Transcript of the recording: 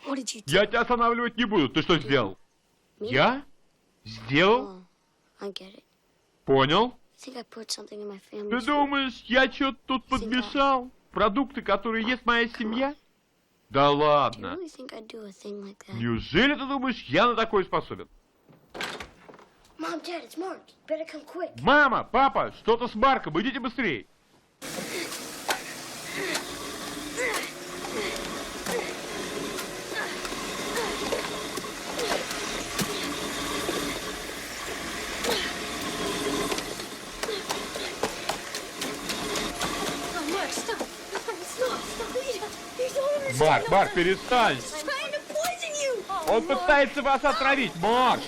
What did you do? Я тебя останавливать не буду. Ты что сделал? Me? Я? Сделал? Oh, I get it. Понял? I think I put something in my Ты family's food. думаешь, я что-то тут подмешал? Продукты, которые ест моя семья? Да Do you ладно. really think I'd do a thing like that? Неужели ты думаешь, я на такое способен? Mom, Dad, it's Mark. You better come quick. Мама, папа, что-то с Марком, идите быстрее. Oh, Mark, stop. Stop. He's almost Марк, перестань. trying to poison you. Он пытается вас отравить. Марк.